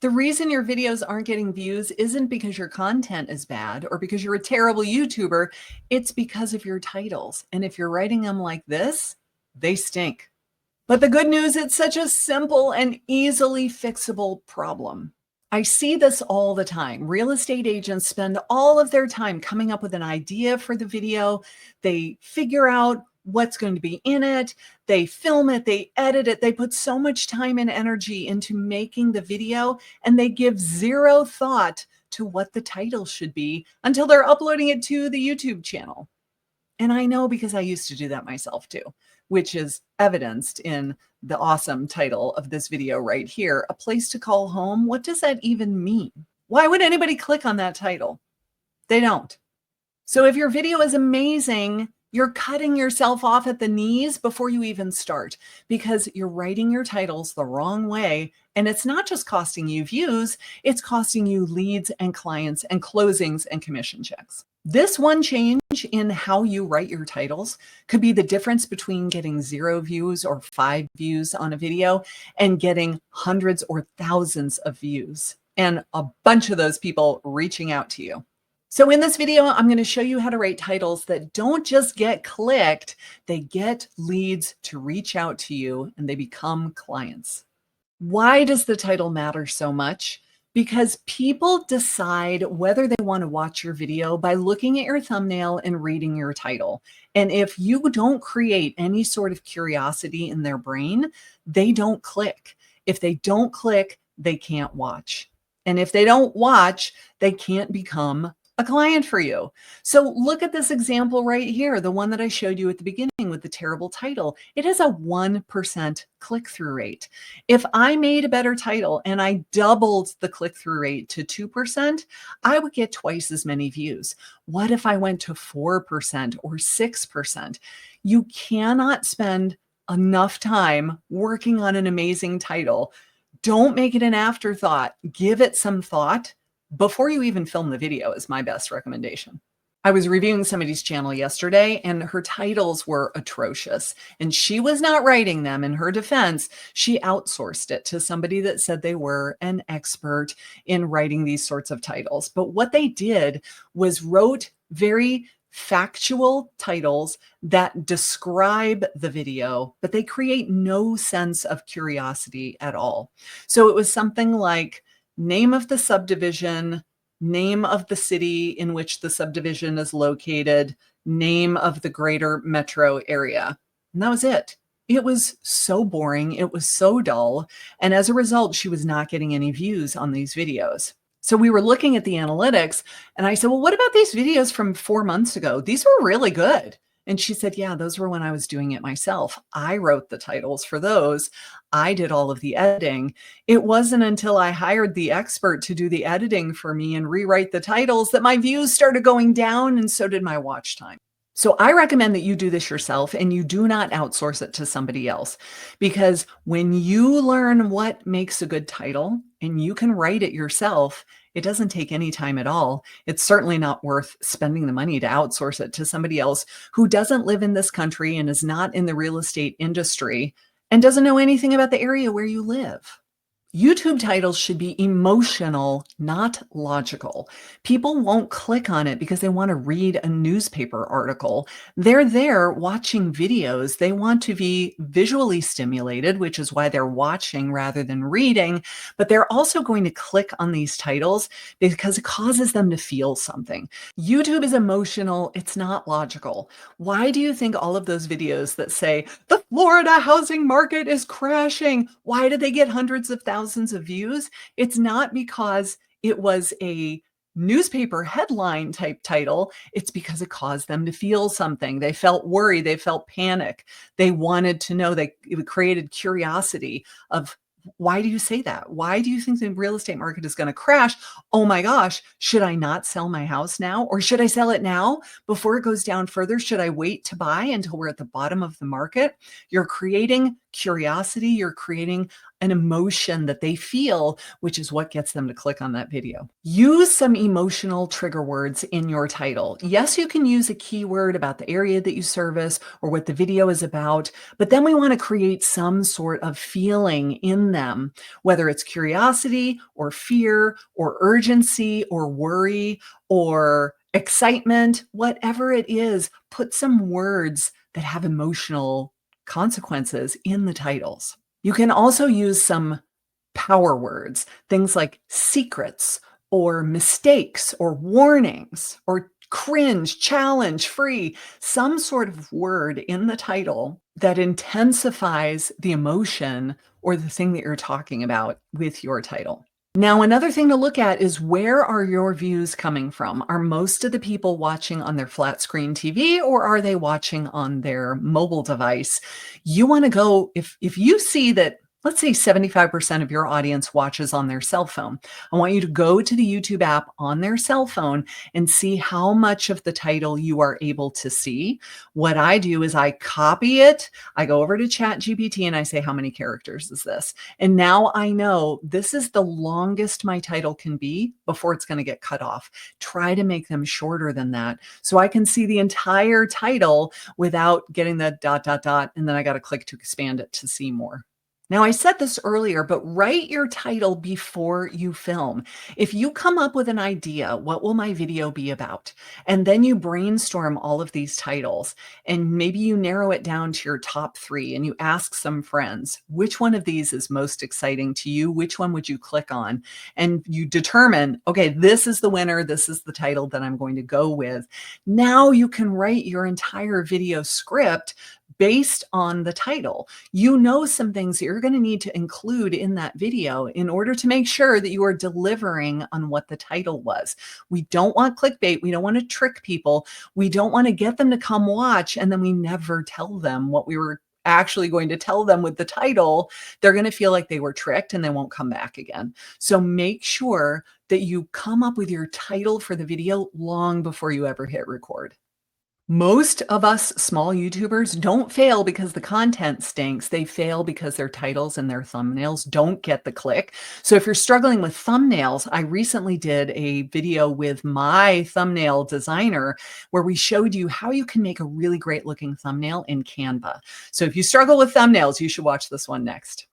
The reason your videos aren't getting views isn't because your content is bad or because you're a terrible YouTuber. It's because of your titles. And if you're writing them like this, they stink. But the good news, it's such a simple and easily fixable problem. I see this all the time. Real estate agents spend all of their time coming up with an idea for the video. They figure out what's going to be in it. They film it, they edit it. They put so much time and energy into making the video, and they give zero thought to what the title should be until they're uploading it to the YouTube channel. And I know because I used to do that myself too, which is evidenced in the awesome title of this video right here, A Place to Call Home. What does that even mean? Why would anybody click on that title? They don't. So if your video is amazing, you're cutting yourself off at the knees before you even start because you're writing your titles the wrong way. And it's not just costing you views, it's costing you leads and clients and closings and commission checks. This one change in how you write your titles could be the difference between getting 0 views or 5 views on a video and getting hundreds or thousands of views and a bunch of those people reaching out to you. So in this video, I'm going to show you how to write titles that don't just get clicked, they get leads to reach out to you and they become clients. Why does the title matter so much? Because people decide whether they want to watch your video by looking at your thumbnail and reading your title. And if you don't create any sort of curiosity in their brain, they don't click. If they don't click, they can't watch. And if they don't watch, they can't become a client for you. So look at this example right here, the one that I showed you at the beginning with the terrible title. It has a 1% click-through rate. If I made a better title and I doubled the click-through rate to 2%, I would get twice as many views. What if I went to 4% or 6%? You cannot spend enough time working on an amazing title. Don't make it an afterthought. Give it some thought before you even film the video is my best recommendation. I was reviewing somebody's channel yesterday and her titles were atrocious and she was not writing them. In her defense, she outsourced it to somebody that said they were an expert in writing these sorts of titles. But what they did was wrote very factual titles that describe the video, but they create no sense of curiosity at all. So it was something like, name of the subdivision, name of the city in which the subdivision is located, name of the greater metro area. And that was it. It was so boring. It was so dull. And as a result, she was not getting any views on these videos. So we were looking at the analytics and I said, well, what about these videos from 4 months ago? These were really good. And she said, yeah, those were when I was doing it myself. I wrote the titles for those. I did all of the editing. It wasn't until I hired the expert to do the editing for me and rewrite the titles that my views started going down, and so did my watch time. So I recommend that you do this yourself and you do not outsource it to somebody else, because when you learn what makes a good title and you can write it yourself, it doesn't take any time at all. It's certainly not worth spending the money to outsource it to somebody else who doesn't live in this country and is not in the real estate industry and doesn't know anything about the area where you live. YouTube titles should be emotional, not logical. People won't click on it because they want to read a newspaper article. They're there watching videos. They want to be visually stimulated, which is why they're watching rather than reading. But they're also going to click on these titles because it causes them to feel something. YouTube is emotional. It's not logical. Why do you think all of those videos that say the Florida housing market is crashing, why did they get hundreds of thousands of views? It's not because it was a newspaper headline type title. It's because it caused them to feel something. They felt worry. They felt panic. They wanted to know. It created curiosity of, why do you say that? Why do you think the real estate market is going to crash? Oh my gosh, should I not sell my house now? Or should I sell it now before it goes down further? Should I wait to buy until we're at the bottom of the market? You're creating curiosity. You're creating an emotion that they feel, which is what gets them to click on that video. Use some emotional trigger words in your title. Yes, you can use a keyword about the area that you service or what the video is about, but then we want to create some sort of feeling in them, whether it's curiosity or fear or urgency or worry or excitement, whatever it is, put some words that have emotional consequences in the titles. You can also use some power words, things like secrets or mistakes or warnings or cringe, challenge, free, some sort of word in the title that intensifies the emotion or the thing that you're talking about with your title. Now, another thing to look at is where are your views coming from? Are most of the people watching on their flat screen TV or are they watching on their mobile device? You want to go, if you see that, let's say 75% of your audience watches on their cell phone. I want you to go to the YouTube app on their cell phone and see how much of the title you are able to see. What I do is I copy it. I go over to ChatGPT and I say, how many characters is this? And now I know this is the longest my title can be before it's going to get cut off. Try to make them shorter than that so I can see the entire title without getting the ... and then I got to click to expand it to see more. Now, I said this earlier, but write your title before you film. If you come up with an idea, what will my video be about? And then you brainstorm all of these titles, and maybe you narrow it down to your top 3 and you ask some friends, which one of these is most exciting to you? Which one would you click on? And you determine, okay, this is the winner. This is the title that I'm going to go with. Now you can write your entire video script based on the title. You know some things that you're going to need to include in that video in order to make sure that you are delivering on what the title was. We don't want clickbait. We don't want to trick people. We don't want to get them to come watch and then we never tell them what we were actually going to tell them with the title. They're going to feel like they were tricked and they won't come back again. So make sure that you come up with your title for the video long before you ever hit record. Most of us small YouTubers don't fail because the content stinks. They fail because their titles and their thumbnails don't get the click. So if you're struggling with thumbnails, I recently did a video with my thumbnail designer where we showed you how you can make a really great looking thumbnail in Canva. So if you struggle with thumbnails, you should watch this one next.